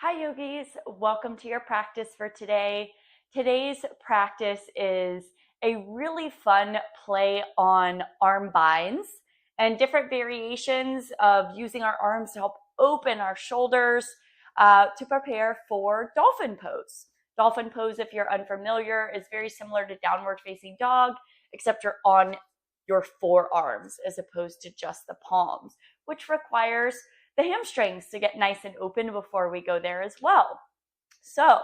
Hi yogis, welcome to your practice for today. Today's practice is a really fun play on arm binds and different variations of using our arms to help open our shoulders to prepare for dolphin pose. Dolphin pose, if you're unfamiliar, is very similar to downward facing dog, except you're on your forearms as opposed to just the palms, which requires the hamstrings to get nice and open before we go there as well. So,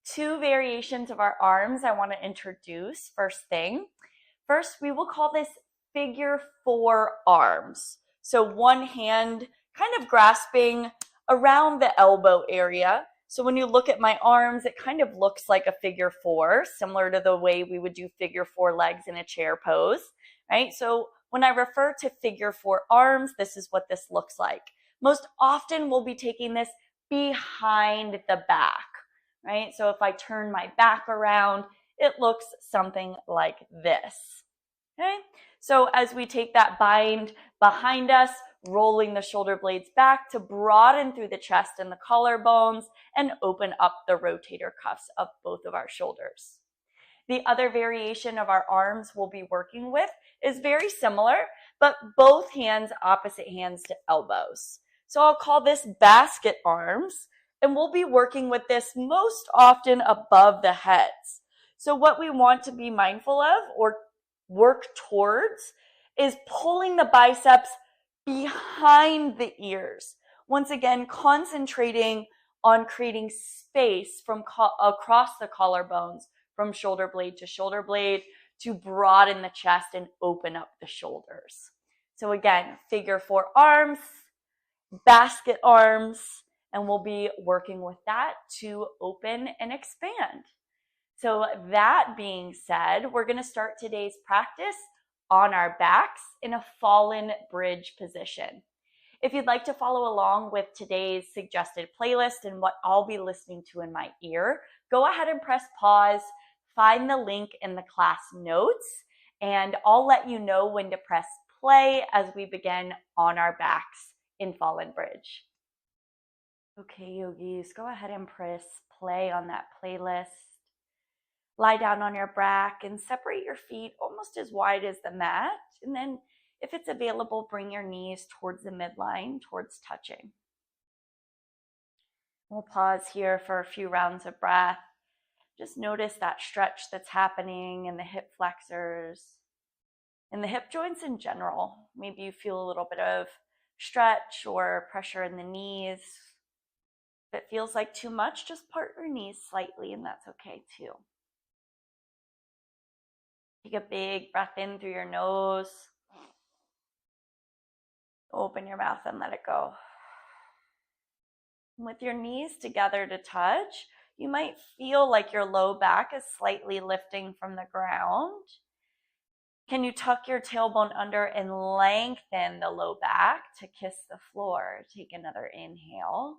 two variations of our arms I want to introduce first thing. First, we will call this figure four arms. So one hand kind of grasping around the elbow area. So when you look at my arms, it kind of looks like a figure four, similar to the way we would do figure four legs in a chair pose, right? So when I refer to figure four arms, this is what this looks like. Most often we'll be taking this behind the back, right? So if I turn my back around, it looks something like this, okay? So as we take that bind behind us, rolling the shoulder blades back to broaden through the chest and the collarbones and open up the rotator cuffs of both of our shoulders. The other variation of our arms we'll be working with is very similar, but both hands opposite hands to elbows. So I'll call this basket arms, and we'll be working with this most often above the heads. So what we want to be mindful of or work towards is pulling the biceps behind the ears. Once again, concentrating on creating space from across the collarbones, from shoulder blade to broaden the chest and open up the shoulders. So again, figure four arms, basket arms, and we'll be working with that to open and expand. So that being said, we're going to start today's practice on our backs in a fallen bridge position. If you'd like to follow along with today's suggested playlist and what I'll be listening to in my ear, go ahead and press pause, find the link in the class notes, and I'll let you know when to press play as we begin on our backs in fallen bridge. Okay, yogis, go ahead and press play on that playlist. Lie down on your back and separate your feet almost as wide as the mat. And then if it's available, bring your knees towards the midline, towards touching. We'll pause here for a few rounds of breath. Just notice that stretch that's happening in the hip flexors and the hip joints in general. Maybe you feel a little bit of stretch or pressure in the knees. If it feels like too much, just part your knees slightly, and that's okay too. Take a big breath in through your nose. Open your mouth and let it go. With your knees together to touch, you might feel like your low back is slightly lifting from the ground. Can you tuck your tailbone under and lengthen the low back to kiss the floor? Take another inhale.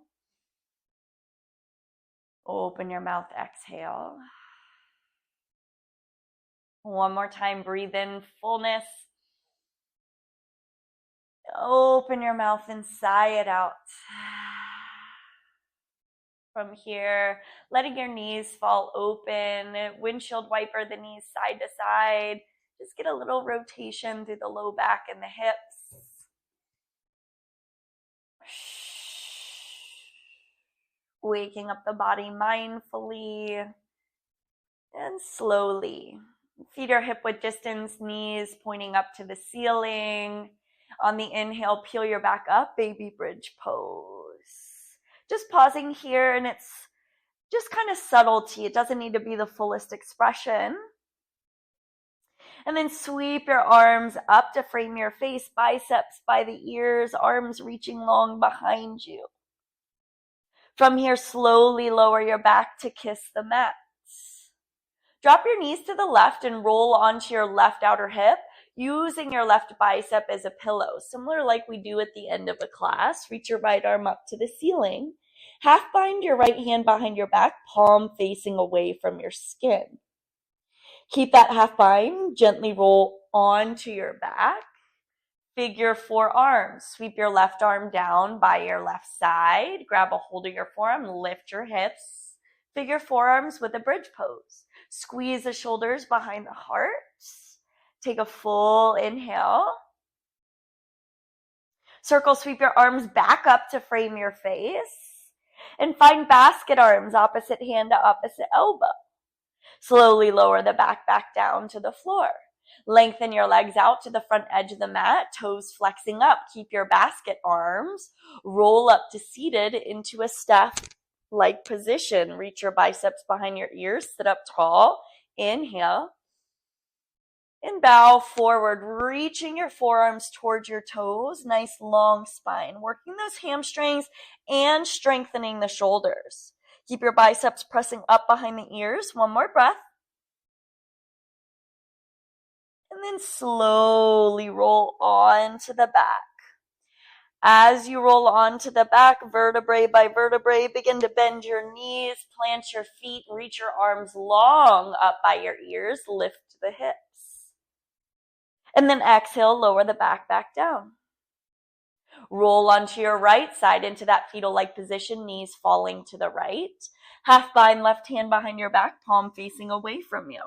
Open your mouth, exhale. One more time, breathe in fullness. Open your mouth and sigh it out. From here, letting your knees fall open, windshield wiper the knees side to side. Just get a little rotation through the low back and the hips. Waking up the body mindfully and slowly. Feet are hip width distance, knees pointing up to the ceiling. On the inhale, peel your back up, baby bridge pose. Just pausing here, and it's just kind of subtlety. It doesn't need to be the fullest expression. And then sweep your arms up to frame your face, biceps by the ears, arms reaching long behind you. From here, slowly lower your back to kiss the mat. Drop your knees to the left and roll onto your left outer hip, using your left bicep as a pillow, similar like we do at the end of a class. Reach your right arm up to the ceiling. Half bind your right hand behind your back, palm facing away from your skin. Keep that half bind, gently roll onto your back. Figure four arms. Sweep your left arm down by your left side. Grab a hold of your forearm. Lift your hips. Figure forearms with a bridge pose. Squeeze the shoulders behind the heart. Take a full inhale. Circle sweep your arms back up to frame your face. And find basket arms, opposite hand to opposite elbow. Slowly lower the back down to the floor. Lengthen your legs out to the front edge of the mat, toes flexing up. Keep your basket arms. Roll up to seated into a staff-like position. Reach your biceps behind your ears. Sit up tall. Inhale. And bow forward, reaching your forearms towards your toes. Nice long spine. Working those hamstrings and strengthening the shoulders. Keep your biceps pressing up behind the ears. One more breath. And then slowly roll onto the back. As you roll onto the back, vertebrae by vertebrae, begin to bend your knees, plant your feet, reach your arms long up by your ears, lift the hips. And then exhale, lower the back down. Roll onto your right side into that fetal-like position, knees falling to the right. Half bind, left hand behind your back, palm facing away from you.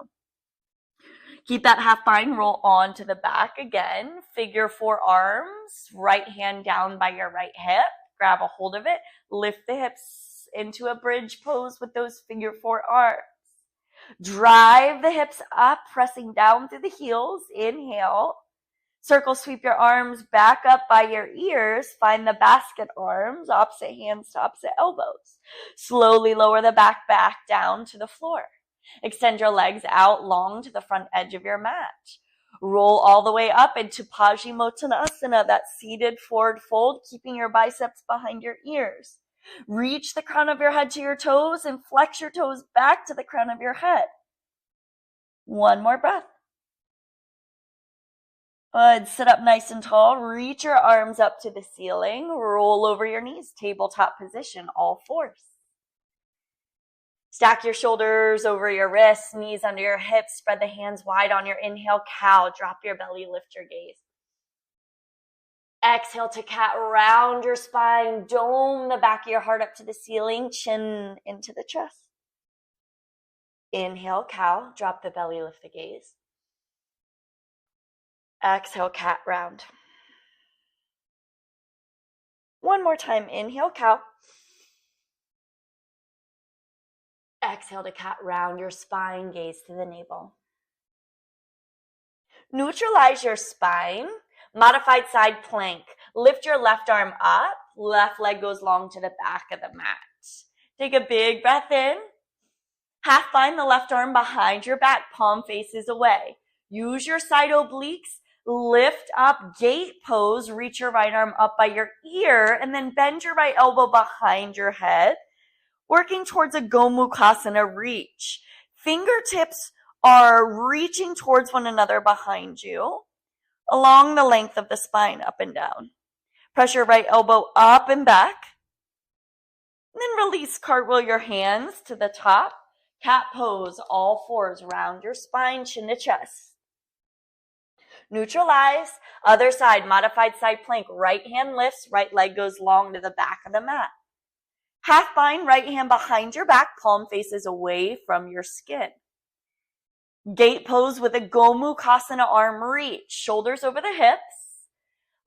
Keep that half bind, roll onto the back again. Figure four arms, right hand down by your right hip. Grab a hold of it. Lift the hips into a bridge pose with those figure four arms. Drive the hips up, pressing down through the heels. Inhale. Circle sweep your arms back up by your ears. Find the basket arms, opposite hands to opposite elbows. Slowly lower the back down to the floor. Extend your legs out long to the front edge of your mat. Roll all the way up into Paschimottanasana, that seated forward fold, keeping your biceps behind your ears. Reach the crown of your head to your toes and flex your toes back to the crown of your head. One more breath. Good. Sit up nice and tall. Reach your arms up to the ceiling. Roll over your knees. Tabletop position, all fours. Stack your shoulders over your wrists, knees under your hips. Spread the hands wide on your inhale, cow. Drop your belly, lift your gaze. Exhale to cat, round your spine. Dome the back of your heart up to the ceiling, chin into the chest. Inhale, cow. Drop the belly, lift the gaze. Exhale, cat, round. One more time. Inhale, cow. Exhale to cat, round your spine, gaze to the navel. Neutralize your spine. Modified side plank. Lift your left arm up. Left leg goes long to the back of the mat. Take a big breath in. Half bind the left arm behind your back, palm faces away. Use your side obliques. Lift up, gate pose. Reach your right arm up by your ear, and then bend your right elbow behind your head. Working towards a Gomukhasana reach. Fingertips are reaching towards one another behind you, along the length of the spine, up and down. Press your right elbow up and back. And then release, cartwheel your hands to the top. Cat pose, all fours, round your spine, chin to chest. Neutralize, other side, modified side plank. Right hand lifts, right leg goes long to the back of the mat. Half bind, right hand behind your back, palm faces away from your skin. Gate pose with a Gomukhasana arm reach. Shoulders over the hips.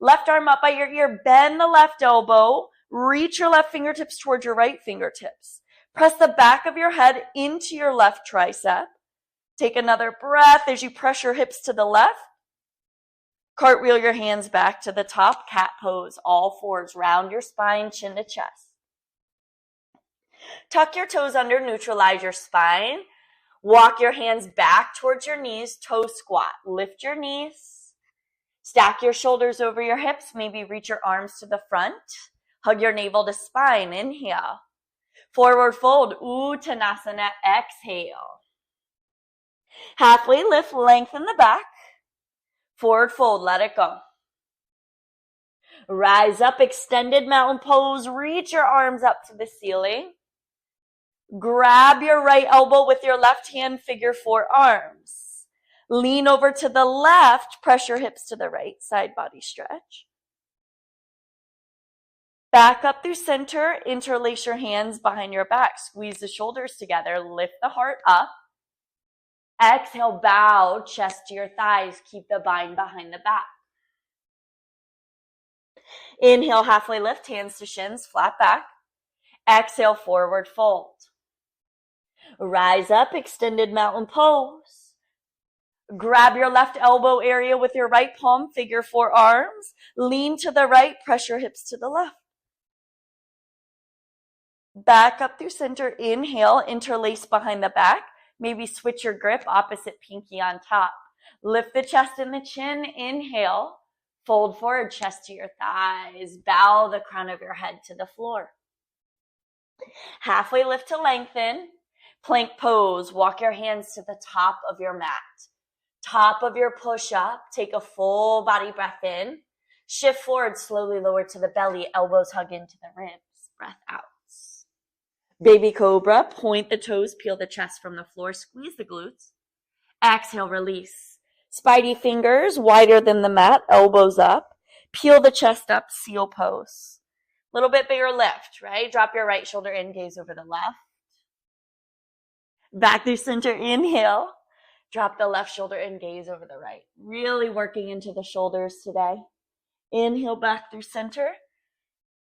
Left arm up by your ear. Bend the left elbow. Reach your left fingertips towards your right fingertips. Press the back of your head into your left tricep. Take another breath as you press your hips to the left. Cartwheel your hands back to the top. Cat pose, all fours. Round your spine, chin to chest. Tuck your toes under, neutralize your spine. Walk your hands back towards your knees, toe squat. Lift your knees. Stack your shoulders over your hips. Maybe reach your arms to the front. Hug your navel to spine. Inhale. Forward fold, Uttanasana. Exhale. Halfway lift, lengthen the back. Forward fold, let it go. Rise up, extended mountain pose. Reach your arms up to the ceiling. Grab your right elbow with your left hand, figure four arms. Lean over to the left, press your hips to the right, side body stretch. Back up through center, interlace your hands behind your back, squeeze the shoulders together, lift the heart up. Exhale, bow, chest to your thighs, keep the bind behind the back. Inhale, halfway lift, hands to shins, flat back. Exhale, forward fold. Rise up, extended mountain pose. Grab your left elbow area with your right palm, figure four arms. Lean to the right, press your hips to the left. Back up through center, inhale, interlace behind the back. Maybe switch your grip, opposite pinky on top. Lift the chest and the chin, inhale. Fold forward, chest to your thighs. Bow the crown of your head to the floor. Halfway lift to lengthen. Plank pose, walk your hands to the top of your mat. Top of your push-up, take a full body breath in. Shift forward, slowly lower to the belly, elbows hug into the ribs. Breath out. Baby cobra, point the toes, peel the chest from the floor, squeeze the glutes. Exhale, release. Spidey fingers wider than the mat, elbows up. Peel the chest up, seal pose. Little bit bigger lift, right? Drop your right shoulder in, gaze over the left. Back through center, inhale. Drop the left shoulder in, gaze over the right. Really working into the shoulders today. Inhale back through center.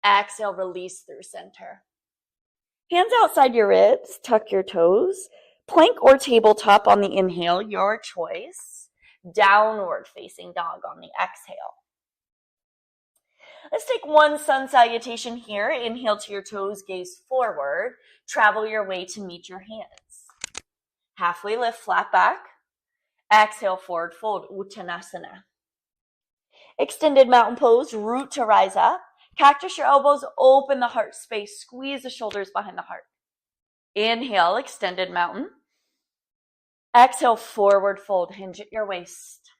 Exhale, release through center. Hands outside your ribs, tuck your toes. Plank or tabletop on the inhale, your choice. Downward facing dog on the exhale. Let's take one sun salutation here. Inhale to your toes, gaze forward. Travel your way to meet your hands. Halfway lift, flat back. Exhale, forward fold, Uttanasana. Extended mountain pose, root to rise up. Cactus your elbows, open the heart space, squeeze the shoulders behind the heart. Inhale, extended mountain. Exhale, forward fold, hinge at your waist.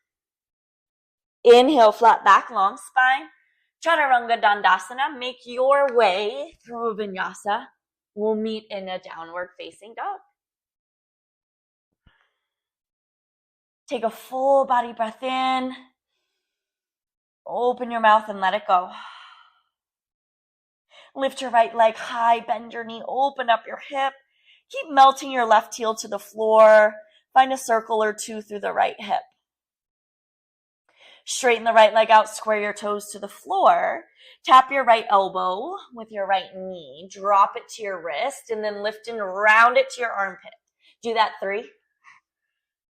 Inhale, flat back, long spine. Chaturanga Dandasana, make your way through Vinyasa. We'll meet in a downward facing dog. Take a full body breath in. Open your mouth and let it go. Lift your right leg high, bend your knee, open up your hip. Keep melting your left heel to the floor. Find a circle or two through the right hip. Straighten the right leg out, square your toes to the floor. Tap your right elbow with your right knee. Drop it to your wrist and then lift and round it to your armpit. Do that 3.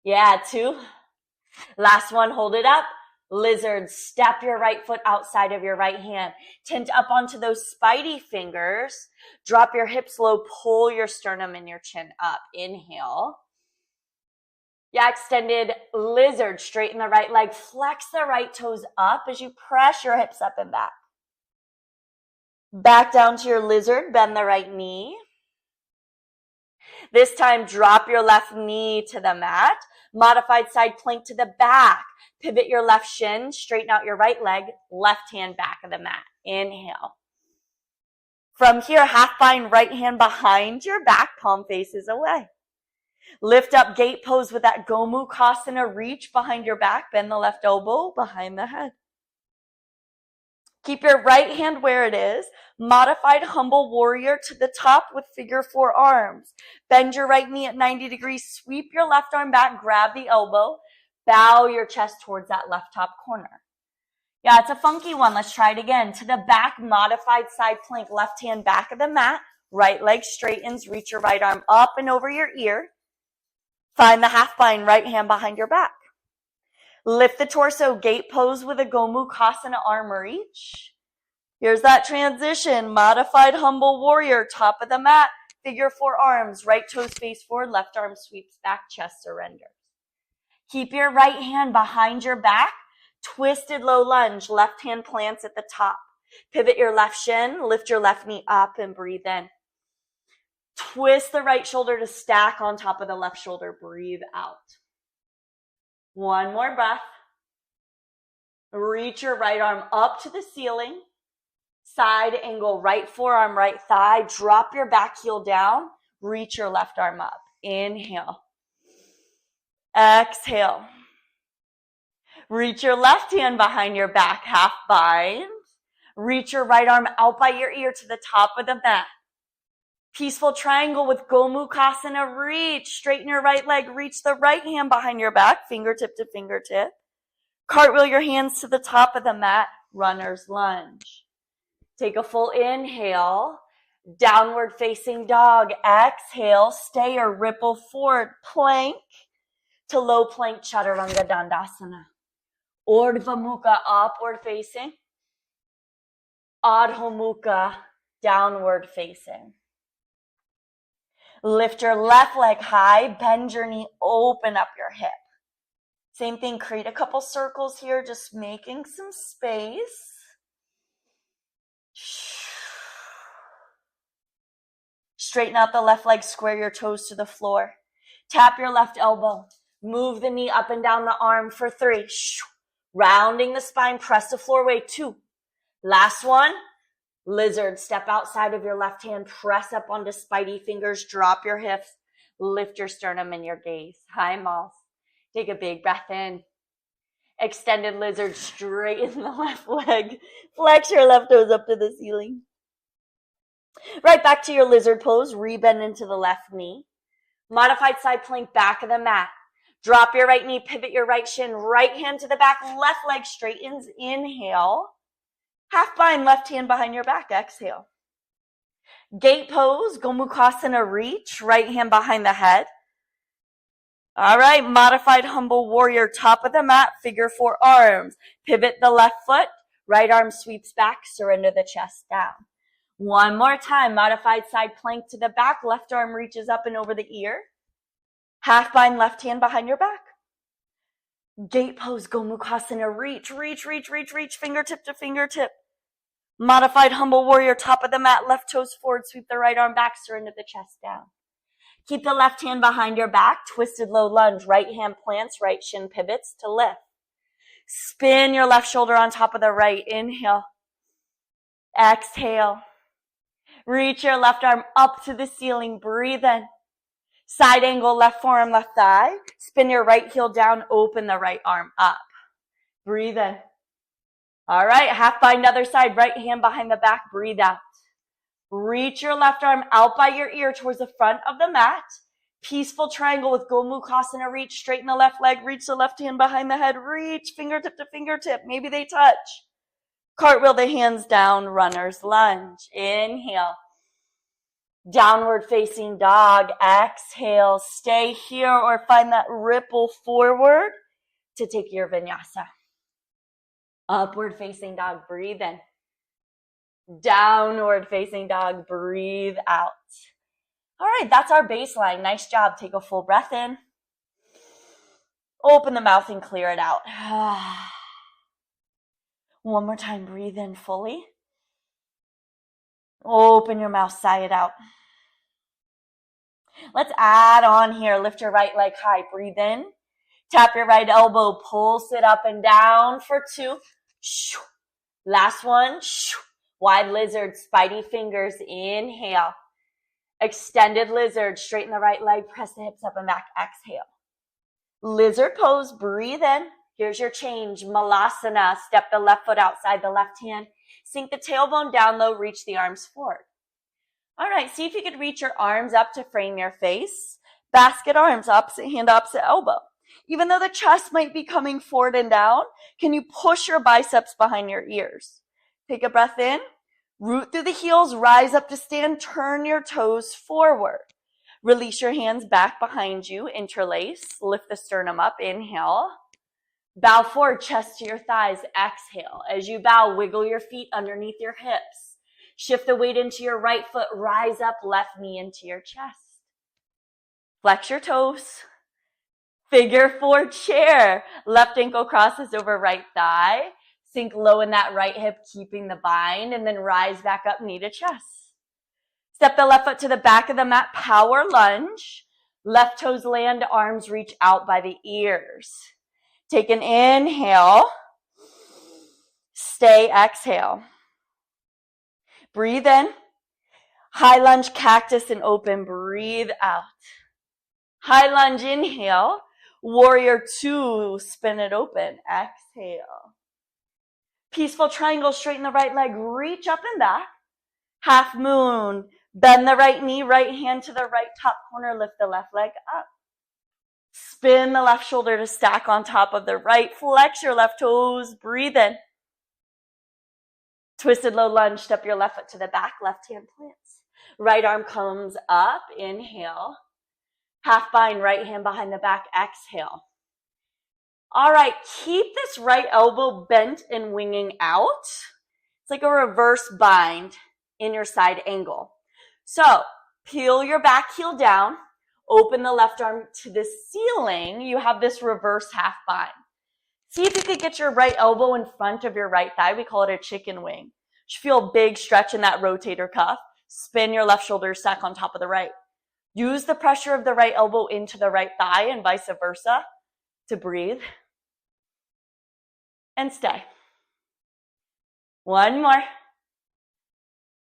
Yeah, 2. Last one, hold it up. Lizard, step your right foot outside of your right hand. Tint up onto those spidey fingers. Drop your hips low, pull your sternum and your chin up. Inhale. Yeah, extended lizard, straighten the right leg. Flex the right toes up as you press your hips up and back. Back down to your lizard, bend the right knee. This time, drop your left knee to the mat. Modified side plank to the back. Pivot your left shin, straighten out your right leg, left hand back of the mat. Inhale. From here, half bind, right hand behind your back, palm faces away. Lift up gate pose with that Gomukhasana, reach behind your back, bend the left elbow behind the head. Keep your right hand where it is. Modified humble warrior to the top with figure 4 arms. Bend your right knee at 90 degrees. Sweep your left arm back. Grab the elbow. Bow your chest towards that left top corner. Yeah, it's a funky one. Let's try it again. To the back, modified side plank. Left hand back of the mat. Right leg straightens. Reach your right arm up and over your ear. Find the half bind. Right hand behind your back. Lift the torso, gate pose with a Gomukhasana, arm reach. Here's that transition. Modified humble warrior, top of the mat, figure 4 arms, right toes face forward, left arm sweeps back, chest surrenders. Keep your right hand behind your back, twisted low lunge, left hand plants at the top. Pivot your left shin, lift your left knee up and breathe in. Twist the right shoulder to stack on top of the left shoulder, breathe out. One more breath. Reach your right arm up to the ceiling. Side angle, right forearm, right thigh. Drop your back heel down. Reach your left arm up. Inhale. Exhale. Reach your left hand behind your back, half bind. Reach your right arm out by your ear to the top of the mat. Peaceful triangle with Gomukhasana. Reach, straighten your right leg, reach the right hand behind your back, fingertip to fingertip. Cartwheel your hands to the top of the mat, runner's lunge. Take a full inhale, downward facing dog. Exhale, stay or ripple forward, plank to low plank Chaturanga Dandasana. Urdhva Mukha, upward facing. Adho Mukha, downward facing. Lift your left leg high, bend your knee, open up your hip. Same thing, create a couple circles here, just making some space. Straighten out the left leg, square your toes to the floor. Tap your left elbow. Move the knee up and down the arm for 3. Rounding the spine, press the floor away. 2. Last one. Lizard, step outside of your left hand, press up onto spidey fingers, drop your hips, lift your sternum and your gaze. High mouse. Take a big breath in. Extended lizard, straighten the left leg. Flex your left toes up to the ceiling. Right back to your lizard pose, rebend into the left knee. Modified side plank, back of the mat. Drop your right knee, pivot your right shin, right hand to the back, left leg straightens. Inhale. Half bind, left hand behind your back. Exhale. Gate pose, Gomukhasana, reach, right hand behind the head. All right, modified humble warrior, top of the mat, figure 4 arms. Pivot the left foot, right arm sweeps back, surrender the chest down. One more time, modified side plank to the back, left arm reaches up and over the ear. Half bind, left hand behind your back. Gate pose, Gomukhasana, reach, fingertip to fingertip. Modified humble warrior, top of the mat, left toes forward, sweep the right arm back, surrender the chest down. Keep the left hand behind your back, twisted low lunge, right hand plants, right shin pivots to lift. Spin your left shoulder on top of the right, inhale. Exhale. Reach your left arm up to the ceiling, breathe in. Side angle, left forearm, left thigh. Spin your right heel down, open the right arm up. Breathe in. All right, half bind other side, right hand behind the back, breathe out. Reach your left arm out by your ear towards the front of the mat. Peaceful triangle with Gomukhasana, reach, straighten the left leg, reach the left hand behind the head, reach, fingertip to fingertip, maybe they touch. Cartwheel the hands down, runner's lunge. Inhale. Downward facing dog. Exhale. Stay here or find that ripple forward to take your vinyasa. Upward facing dog. Breathe in. Downward facing dog. Breathe out. All right, that's our baseline. Nice job. Take a full breath in. Open the mouth and clear it out. One more time. Breathe in fully. Open your mouth, sigh it out. Let's add on here. Lift your right leg high. Breathe in. Tap your right elbow. Pulse it up and down for 2. Last one. Wide lizard, spidey fingers. Inhale. Extended lizard. Straighten the right leg. Press the hips up and back. Exhale. Lizard pose. Breathe in. Here's your change. Malasana. Step the left foot outside the left hand. Sink the tailbone down low. Reach the arms forward. All right, see if you could reach your arms up to frame your face. Basket arms, opposite hand, opposite elbow. Even though the chest might be coming forward and down, can you push your biceps behind your ears? Take a breath in. Root through the heels, rise up to stand, turn your toes forward. Release your hands back behind you, interlace, lift the sternum up, inhale. Bow forward, chest to your thighs, exhale. As you bow, wiggle your feet underneath your hips. Shift the weight into your right foot, rise up, left knee into your chest. Flex your toes. Figure 4 chair. Left ankle crosses over right thigh. Sink low in that right hip, keeping the bind, and then rise back up, knee to chest. Step the left foot to the back of the mat, power lunge. Left toes land, arms reach out by the ears. Take an inhale. Stay, exhale. Breathe in. High lunge, cactus and open. Breathe out. High lunge, inhale. Warrior two, spin it open. Exhale. Peaceful triangle, straighten the right leg, reach up and back. Half moon, bend the right knee, right hand to the right top corner, lift the left leg up. Spin the left shoulder to stack on top of the right, flex your left toes, breathe in. Twisted low lunge, step your left foot to the back, left hand plants. Right arm comes up, inhale. Half bind, right hand behind the back, exhale. All right, keep this right elbow bent and winging out. It's like a reverse bind in your side angle. So peel your back heel down, open the left arm to the ceiling. You have this reverse half bind. See if you could get your right elbow in front of your right thigh. We call it a chicken wing. You should feel a big stretch in that rotator cuff. Spin your left shoulder, stack on top of the right. Use the pressure of the right elbow into the right thigh and vice versa to breathe. And stay. One more.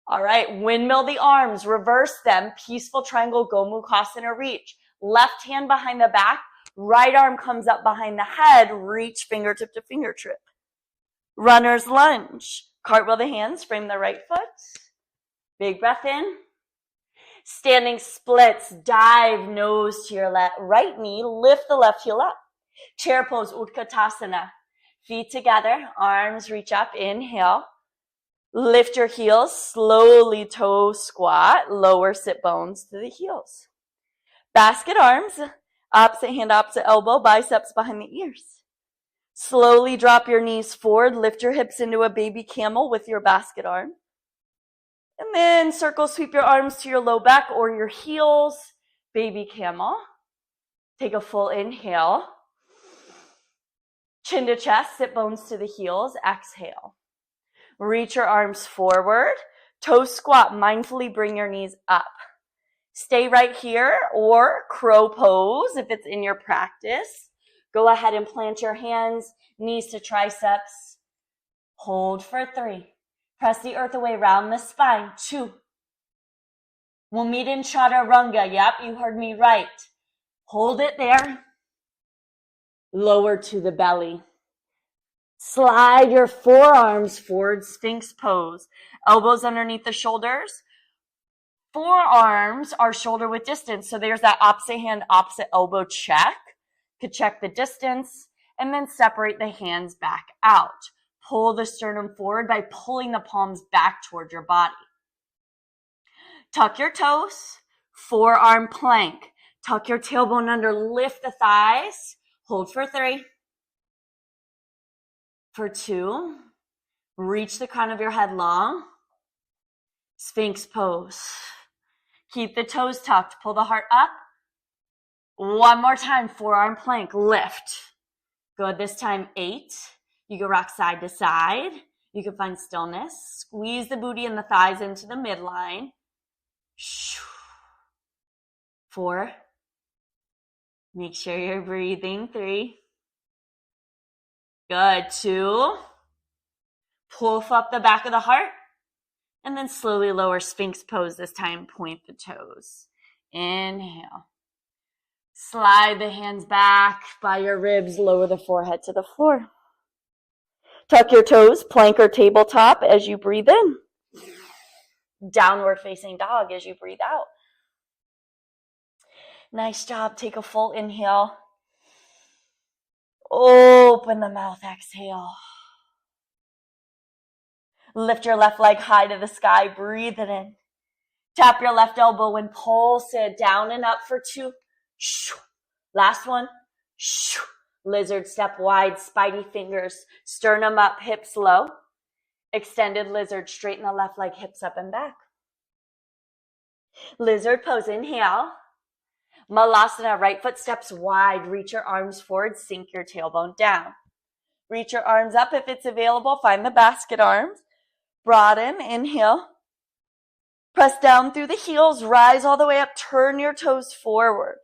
All right, windmill the arms, reverse them, peaceful triangle, Gomukhasana reach. Left hand behind the back, right arm comes up behind the head, reach fingertip to fingertip. Runner's lunge, cartwheel the hands, frame the right foot. Big breath in. Standing splits, dive nose to your right knee, lift the left heel up. Chair pose, Utkatasana. Feet together, arms reach up, inhale. Lift your heels, slowly toe squat, lower sit bones to the heels. Basket arms, opposite hand, opposite elbow, biceps behind the ears. Slowly drop your knees forward, lift your hips into a baby camel with your basket arm. And then circle sweep your arms to your low back or your heels, baby camel. Take a full inhale. Chin to chest, sit bones to the heels, exhale. Reach your arms forward, toe squat, mindfully bring your knees up. Stay right here or crow pose if it's in your practice. Go ahead and plant your hands, knees to triceps. Hold for 3. Press the earth away, round the spine. 2. We'll meet in chaturanga. Yep, you heard me right. Hold it there. Lower to the belly. Slide your forearms forward, Sphinx pose. Elbows underneath the shoulders. Forearms are shoulder width distance. So there's that opposite hand, opposite elbow check. Could check the distance and then separate the hands back out. Pull the sternum forward by pulling the palms back toward your body. Tuck your toes, forearm plank. Tuck your tailbone under, lift the thighs. Hold for 3. For 2. Reach the crown of your head long. Sphinx pose. Keep the toes tucked. Pull the heart up. One more time, forearm plank, lift. Good, this time 8. You can rock side to side. You can find stillness. Squeeze the booty and the thighs into the midline. 4. Make sure you're breathing. 3. Good. 2. Pull up the back of the heart. And then slowly lower Sphinx pose. This time, point the toes. Inhale. Slide the hands back by your ribs. Lower the forehead to the floor. Tuck your toes, plank or tabletop as you breathe in. Downward facing dog as you breathe out. Nice job. Take a full inhale. Open the mouth, exhale. Lift your left leg high to the sky, breathe it in. Tap your left elbow and pulse it down and up for 2. Last one. Lizard step wide, spidey fingers, sternum up, hips low. Extended lizard, straighten the left leg, hips up and back. Lizard pose, inhale. Malasana, right foot steps wide, reach your arms forward, sink your tailbone down. Reach your arms up if it's available, find the basket arms. Broaden, inhale. Press down through the heels, rise all the way up, turn your toes forward.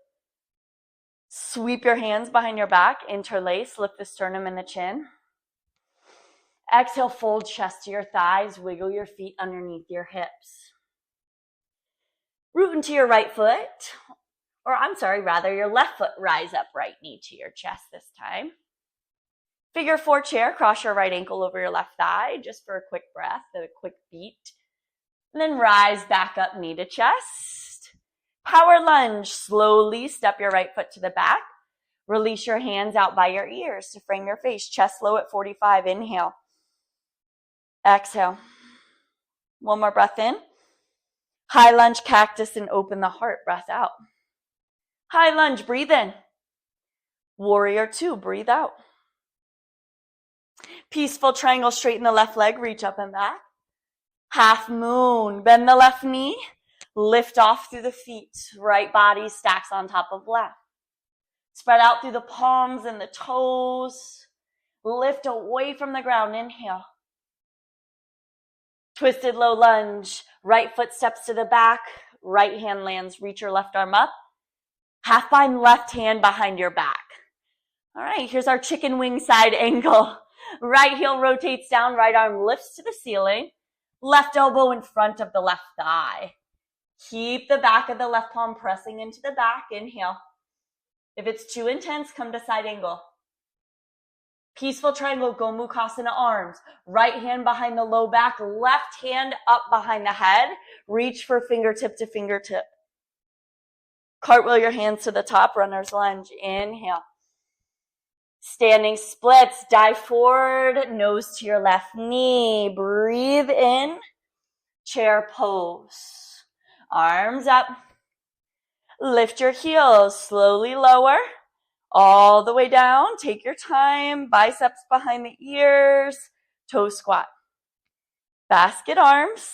Sweep your hands behind your back, interlace, lift the sternum and the chin. Exhale, fold chest to your thighs, wiggle your feet underneath your hips. Root into your right foot, or I'm sorry, rather your left foot rise up, right knee to your chest this time. Figure 4 chair, cross your right ankle over your left thigh, just for a quick breath and a quick beat. And then rise back up, knee to chest. Power lunge, slowly step your right foot to the back. Release your hands out by your ears to frame your face. Chest low at 45, inhale. Exhale. One more breath in. High lunge, cactus, and open the heart, breath out. High lunge, breathe in. Warrior 2, breathe out. Peaceful triangle, straighten the left leg, reach up and back. Half moon, bend the left knee, lift off through the feet. Right body stacks on top of left. Spread out through the palms and the toes. Lift away from the ground, inhale. Twisted low lunge, right foot steps to the back, right hand lands, reach your left arm up. Half bind left hand behind your back. All right, here's our chicken wing side angle. Right heel rotates down, right arm lifts to the ceiling. Left elbow in front of the left thigh. Keep the back of the left palm pressing into the back. Inhale. If it's too intense, come to side angle. Peaceful triangle, Gomukhasana arms. Right hand behind the low back, left hand up behind the head. Reach for fingertip to fingertip. Cartwheel your hands to the top, runner's lunge. Inhale. Standing splits, dive forward, nose to your left knee. Breathe in, chair pose. Arms up. Lift your heels, slowly lower, all the way down. Take your time, biceps behind the ears, toe squat. Basket arms.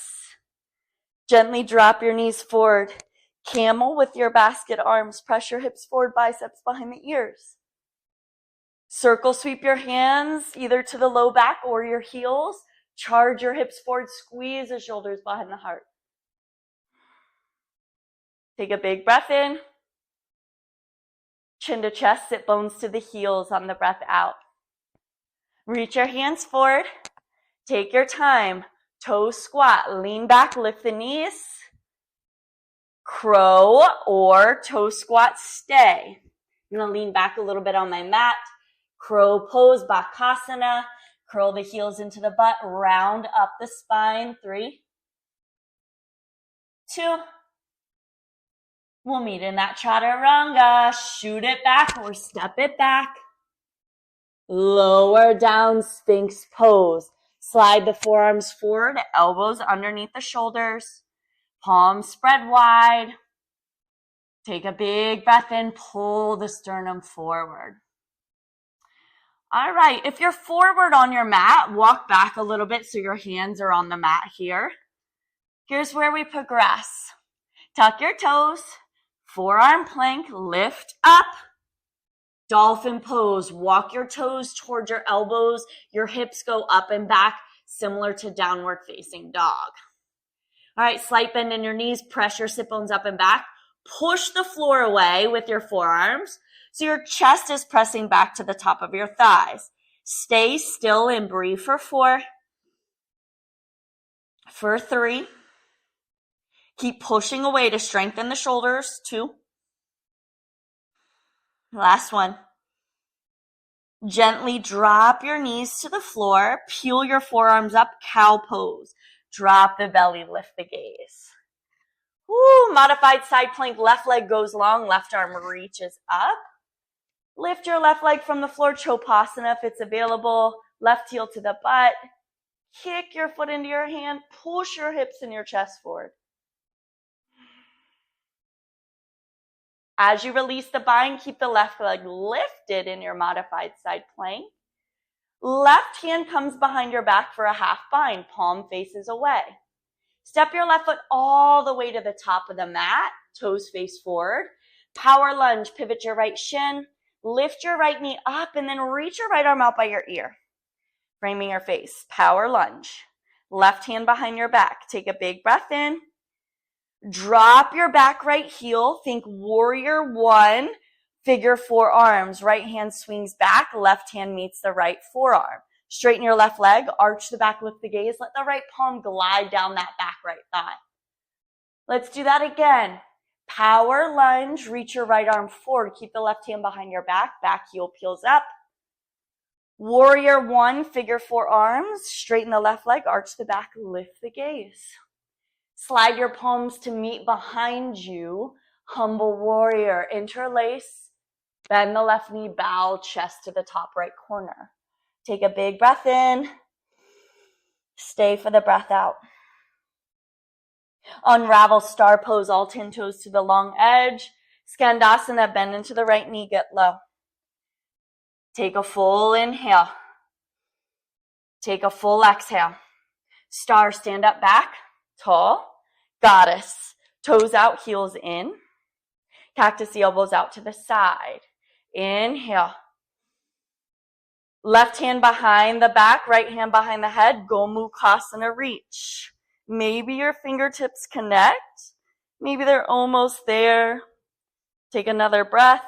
Gently drop your knees forward. Camel with your basket arms. Press your hips forward, biceps behind the ears. Circle sweep your hands either to the low back or your heels. Charge your hips forward, squeeze the shoulders behind the heart. Take a big breath in. Chin to chest, sit bones to the heels on the breath out. Reach your hands forward. Take your time. Toe squat, lean back, lift the knees. Crow or toe squat, stay. I'm going to lean back a little bit on my mat. Crow pose, Bakasana. Curl the heels into the butt. Round up the spine. 3, 2. We'll meet in that chaturanga. Shoot it back or step it back. Lower down, Sphinx pose. Slide the forearms forward, elbows underneath the shoulders. Palms spread wide. Take a big breath in, pull the sternum forward. All right, if you're forward on your mat, walk back a little bit so your hands are on the mat here. Here's where we progress. Tuck your toes, forearm plank, lift up. Dolphin pose, walk your toes towards your elbows, your hips go up and back, similar to downward facing dog. All right, slight bend in your knees, press your sit bones up and back. Push the floor away with your forearms so your chest is pressing back to the top of your thighs. Stay still and breathe for 4. For 3. Keep pushing away to strengthen the shoulders. 2. Last one. Gently drop your knees to the floor. Peel your forearms up, cow pose. Drop the belly, lift the gaze. Woo, modified side plank, left leg goes long, left arm reaches up. Lift your left leg from the floor, Chopasana if it's available. Left heel to the butt. Kick your foot into your hand. Push your hips and your chest forward. As you release the bind, keep the left leg lifted in your modified side plank. Left hand comes behind your back for a half bind. Palm faces away. Step your left foot all the way to the top of the mat. Toes face forward. Power lunge. Pivot your right shin. Lift your right knee up and then reach your right arm out by your ear. Framing your face. Power lunge. Left hand behind your back. Take a big breath in. Drop your back right heel. Think warrior 1. Figure 4 arms. Right hand swings back. Left hand meets the right forearm. Straighten your left leg. Arch the back. Lift the gaze. Let the right palm glide down that back right thigh. Let's do that again. Power lunge, reach your right arm forward. Keep the left hand behind your back. Back heel peels up. Warrior one, figure four arms. Straighten the left leg, arch the back, lift the gaze. Slide your palms to meet behind you. Humble warrior, interlace. Bend the left knee, bow, chest to the top right corner. Take a big breath in. Stay for the breath out. Unravel star pose, all 10 toes to the long edge. Skandasana, bend into the right knee, get low. Take a full inhale. Take a full exhale. Star, stand up back, tall. Goddess, toes out, heels in. Cactus, the elbows out to the side. Inhale. Left hand behind the back, right hand behind the head. Gomukhasana, reach. Maybe your fingertips connect. Maybe they're almost there. Take another breath.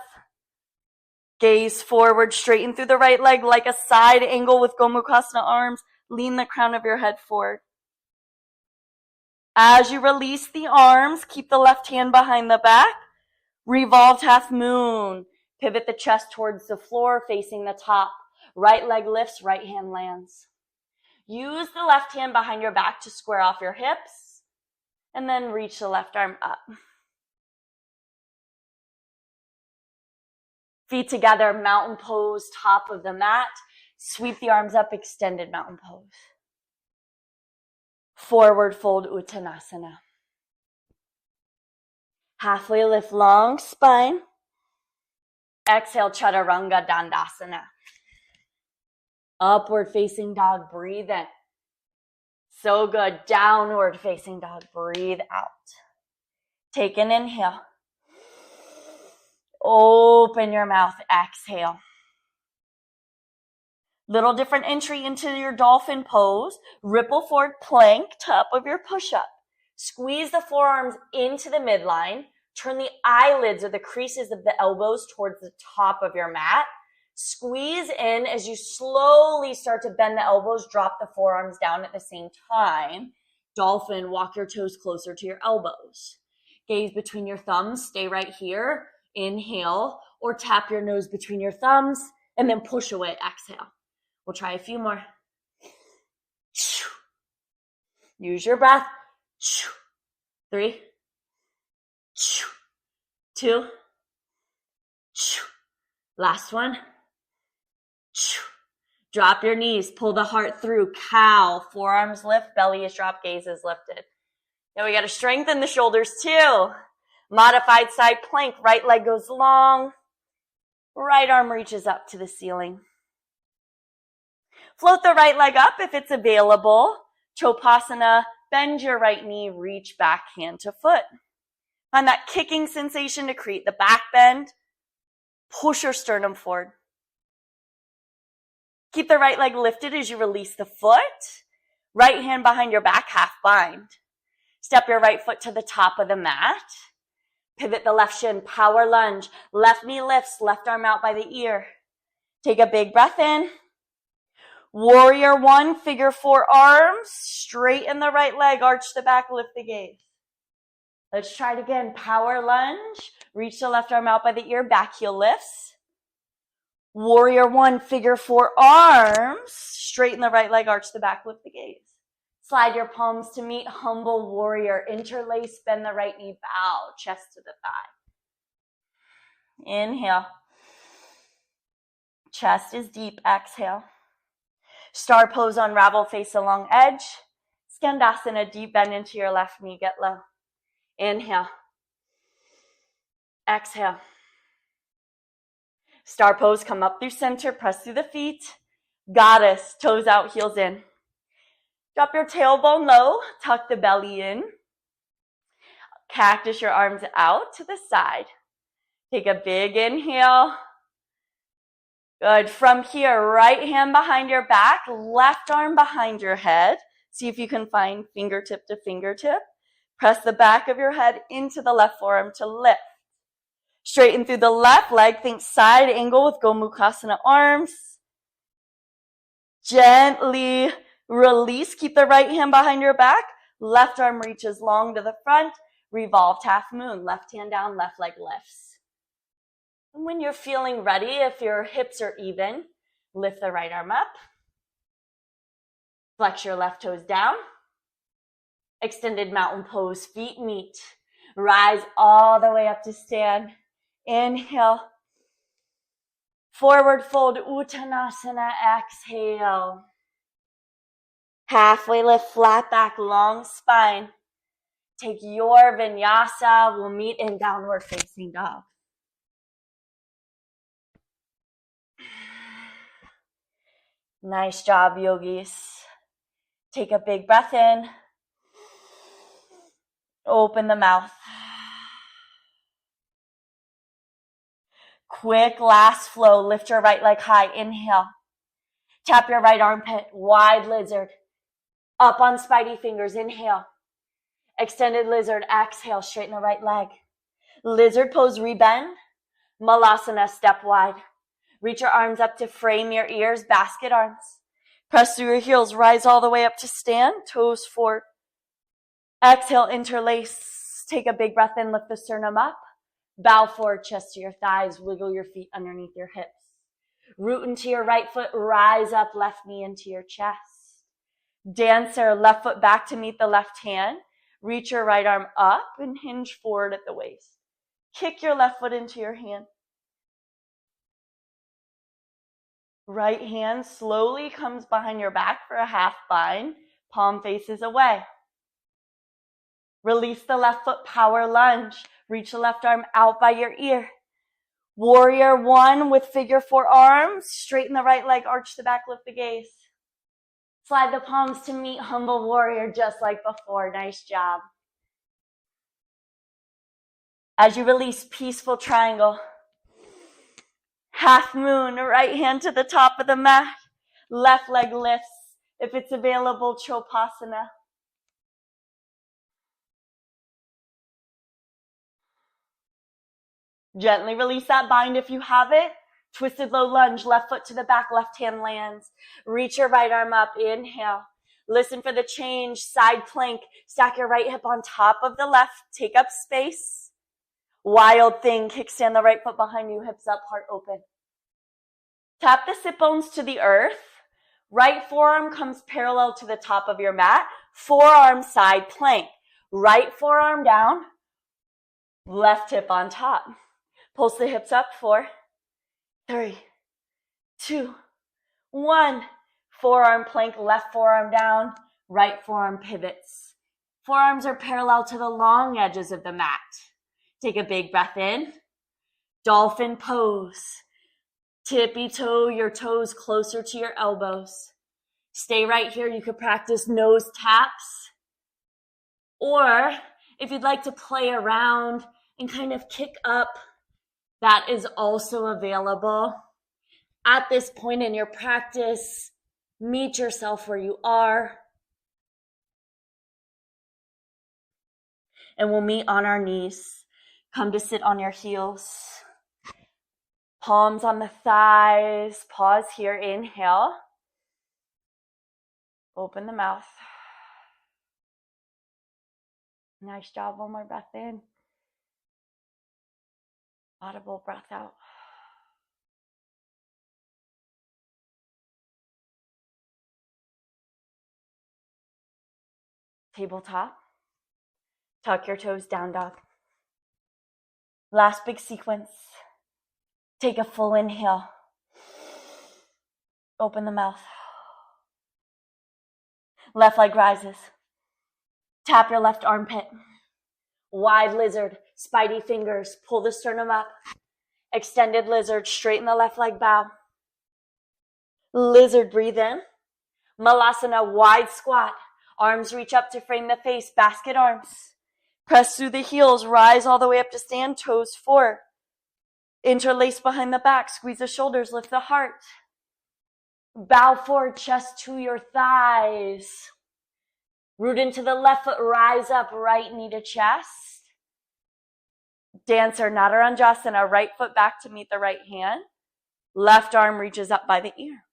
Gaze forward, straighten through the right leg like a side angle with Gomukhasana arms. Lean the crown of your head forward. As you release the arms, keep the left hand behind the back. Revolved half moon. Pivot the chest towards the floor, facing the top. Right leg lifts, right hand lands. Use the left hand behind your back to square off your hips, and then reach the left arm up. Feet together, mountain pose, top of the mat. Sweep the arms up, extended mountain pose. Forward fold, Uttanasana. Halfway lift, long spine. Exhale, Chaturanga Dandasana. Upward facing dog, breathe in. So good. Downward facing dog, breathe out. Take an inhale. Open your mouth, exhale. Little different entry into your dolphin pose. Ripple forward plank, top of your push-up. Squeeze the forearms into the midline. Turn the eyelids or the creases of the elbows towards the top of your mat. Squeeze in as you slowly start to bend the elbows, drop the forearms down at the same time. Dolphin, walk your toes closer to your elbows. Gaze between your thumbs, stay right here. Inhale, or tap your nose between your thumbs, and then push away, exhale. We'll try a few more. Use your breath. 3, 2, last one. Drop your knees, pull the heart through, cow, forearms lift, belly is dropped, gaze is lifted. Now we got to strengthen the shoulders too. Modified side plank, right leg goes long, right arm reaches up to the ceiling. Float the right leg up if it's available. Chopasana, bend your right knee, reach back hand to foot. Find that kicking sensation to create the back bend. Push your sternum forward. Keep the right leg lifted as you release the foot. Right hand behind your back, half bind. Step your right foot to the top of the mat. Pivot the left shin, power lunge. Left knee lifts, left arm out by the ear. Take a big breath in. Warrior one, figure four arms. Straighten the right leg, arch the back, lift the gaze. Let's try it again. Power lunge. Reach the left arm out by the ear, back heel lifts. Warrior one, figure four arms. Straighten the right leg, arch the back, lift the gaze. Slide your palms to meet, humble warrior. Interlace, bend the right knee, bow, chest to the thigh. Inhale. Chest is deep, exhale. Star pose, unravel, face along edge. Skandasana, deep bend into your left knee, get low. Inhale. Exhale. Star pose, come up through center, press through the feet. Goddess, toes out, heels in. Drop your tailbone low, tuck the belly in. Cactus your arms out to the side. Take a big inhale. Good. From here, right hand behind your back, left arm behind your head. See if you can find fingertip to fingertip. Press the back of your head into the left forearm to lift. Straighten through the left leg. Think side angle with Gomukhasana arms. Gently release. Keep the right hand behind your back. Left arm reaches long to the front. revolved half moon. Left hand down, left leg lifts. And when you're feeling ready, if your hips are even, lift the right arm up. Flex your left toes down. Extended mountain pose, feet meet. Rise all the way up to stand. Inhale. Forward fold, Uttanasana, exhale. Halfway lift, flat back, long spine. Take your vinyasa. We'll meet in downward facing dog. Nice job, yogis. Take a big breath in. Open the mouth. Quick last flow. Lift your right leg high. Inhale. Tap your right armpit. Wide lizard. Up on spidey fingers. Inhale. Extended lizard. Exhale. Straighten the right leg. Lizard pose. Rebend. Malasana. Step wide. Reach your arms up to frame your ears. Basket arms. Press through your heels. Rise all the way up to stand. Toes forward. Exhale. Interlace. Take a big breath in. Lift the sternum up. Bow forward, chest to your thighs. Wiggle your feet underneath your hips. Root into your right foot. Rise up, left knee into your chest. Dancer, left foot back to meet the left hand. Reach your right arm up and hinge forward at the waist. Kick your left foot into your hand. Right hand slowly comes behind your back for a half bind. Palm faces away. Release the left foot, power lunge. Reach the left arm out by your ear. Warrior one with figure four arms. Straighten the right leg, arch the back, lift the gaze. Slide the palms to meet humble warrior just like before. Nice job. As you release, peaceful triangle. Half moon, right hand to the top of the mat. Left leg lifts. If it's available, Chopasana. Gently release that bind if you have it. Twisted low lunge, left foot to the back, left hand lands. Reach your right arm up, inhale. Listen for the change, side plank. Stack your right hip on top of the left, take up space. Wild thing, kickstand the right foot behind you, hips up, heart open. Tap the sit bones to the earth. Right forearm comes parallel to the top of your mat. Forearm side plank. Right forearm down, left hip on top. Pulse the hips up, 4, 3, 2, 1. Forearm plank, left forearm down, right forearm pivots. Forearms are parallel to the long edges of the mat. Take a big breath in. Dolphin pose. Tippy toe your toes closer to your elbows. Stay right here. You could practice nose taps. Or if you'd like to play around and kind of kick up, that is also available. At this point in your practice, meet yourself where you are. And we'll meet on our knees. Come to sit on your heels. Palms on the thighs. Pause here. Inhale. Open the mouth. Nice job. One more breath in. Audible breath out. Tabletop. Tuck your toes, down dog. Last big sequence. Take a full inhale. Open the mouth. Left leg rises. Tap your left armpit. Wide lizard, spidey fingers. Pull the sternum up. Extended lizard, straighten the left leg, bow. Lizard, breathe in. Malasana, wide squat. Arms reach up to frame the face, basket arms. Press through the heels, rise all the way up to stand, toes forward. Interlace behind the back, squeeze the shoulders, lift the heart. Bow forward, chest to your thighs. Root into the left foot, rise up, right knee to chest. Dancer, Nadaranjasana, right foot back to meet the right hand. Left arm reaches up by the ear.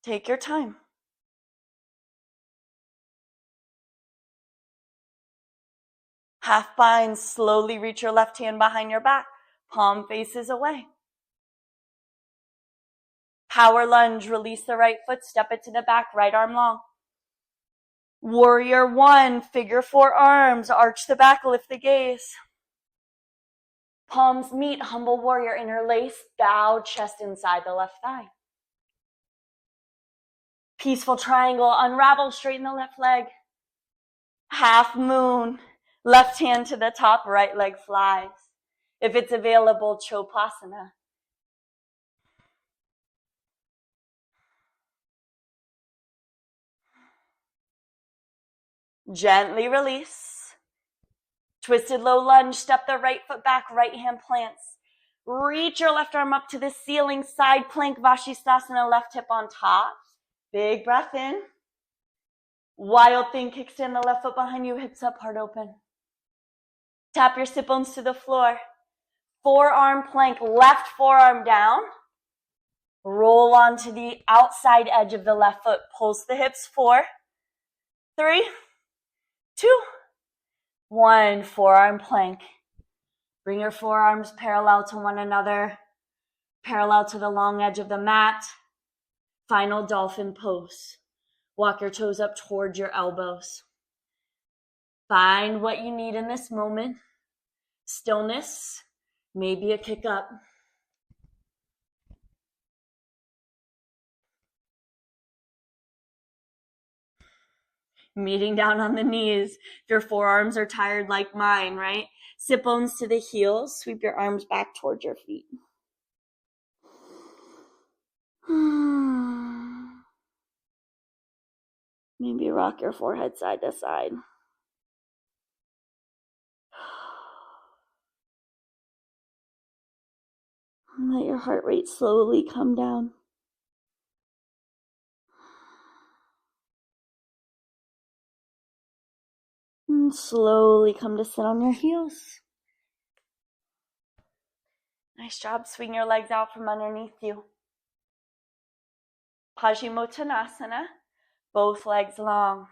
Take your time. Half bind, slowly reach your left hand behind your back. Palm faces away. Power lunge, release the right foot, step it to the back, right arm long. Warrior one, figure four arms, arch the back, lift the gaze. Palms meet, humble warrior, interlace, bow, chest inside the left thigh. Peaceful triangle, unravel, straighten the left leg. Half moon, left hand to the top, right leg flies. If it's available, Chopasana. Gently release. Twisted low lunge, step the right foot back, right hand plants. Reach your left arm up to the ceiling, side plank, Vashisthasana, left hip on top. Big breath in. Wild thing, kickstand the left foot behind you, hips up, heart open. Tap your sit bones to the floor. Forearm plank, left forearm down. Roll onto the outside edge of the left foot. Pulse the hips, 4, 3, 2, 1. Forearm plank. Bring your forearms parallel to one another, parallel to the long edge of the mat. Final dolphin pose. Walk your toes up towards your elbows. Find what you need in this moment. Stillness, maybe a kick up. Meeting down on the knees. If your forearms are tired like mine, right? Sit bones to the heels. Sweep your arms back towards your feet. Maybe rock your forehead side to side. Let your heart rate slowly come down. And slowly come to sit on your heels. Nice job. Swing your legs out from underneath you. Paschimottanasana. Both legs long.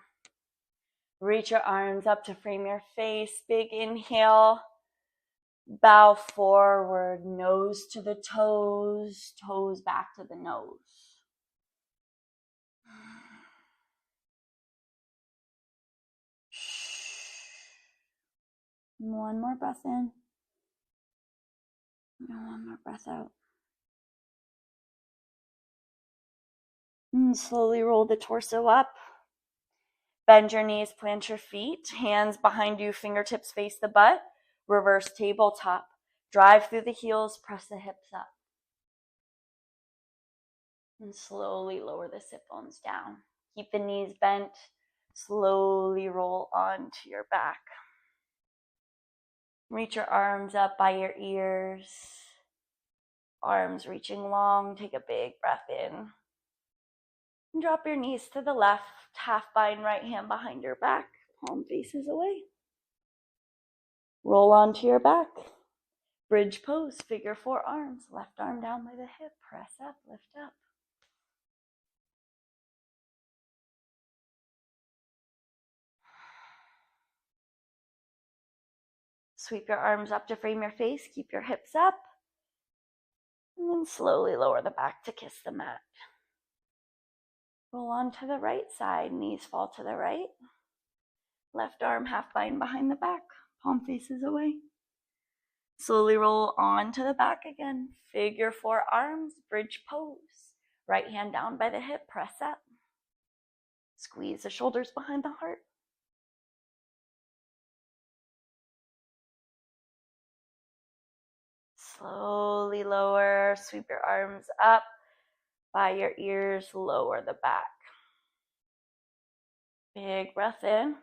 Reach your arms up to frame your face. Big inhale. Bow forward, nose to the toes, toes back to the nose. One more breath in. And one more breath out. And slowly roll the torso up. Bend your knees, plant your feet. Hands behind you, fingertips face the butt. Reverse tabletop. Drive through the heels, press the hips up. And slowly lower the sit bones down. Keep the knees bent. Slowly roll onto your back. Reach your arms up by your ears. Arms reaching long. Take a big breath in. And drop your knees to the left. Half bind, right hand behind your back. Palm faces away. Roll onto your back. Bridge pose, figure four arms. Left arm down by the hip. Press up, lift up. Sweep your arms up to frame your face. Keep your hips up. And then slowly lower the back to kiss the mat. Roll on to the right side. Knees fall to the right. Left arm half bind behind the back. Palm faces away. Slowly roll on to the back again. Figure four arms. Bridge pose. Right hand down by the hip. Press up. Squeeze the shoulders behind the heart. Slowly lower. Sweep your arms up by your ears. Lower the back. Big breath in.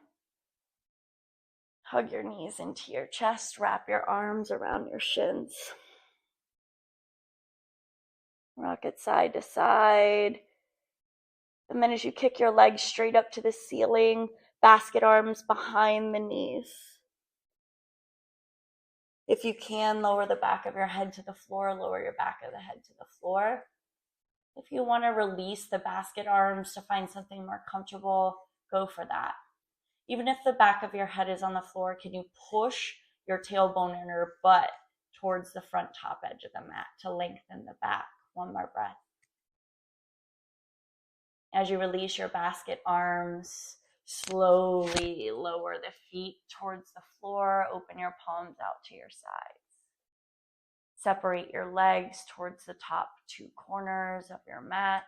Hug your knees into your chest. Wrap your arms around your shins. Rock it side to side. And then as you kick your legs straight up to the ceiling, basket arms behind the knees. If you can, lower the back of your head to the floor. Lower your back of the head to the floor. If you want to release the basket arms to find something more comfortable, go for that. Even if the back of your head is on the floor, can you push your tailbone and your butt towards the front top edge of the mat to lengthen the back? One more breath. As you release your basket arms, slowly lower the feet towards the floor. Open your palms out to your sides. Separate your legs towards the top two corners of your mat.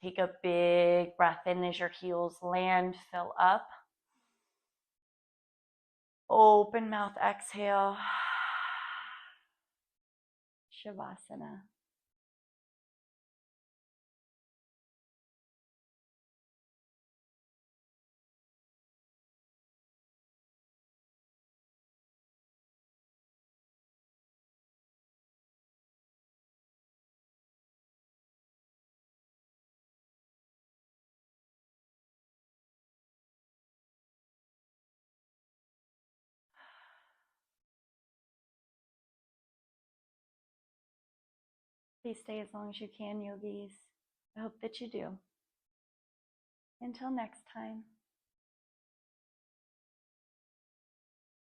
Take a big breath in as your heels land, fill up. Open mouth, exhale. Shavasana. Please stay as long as you can, yogis. I hope that you do. Until next time.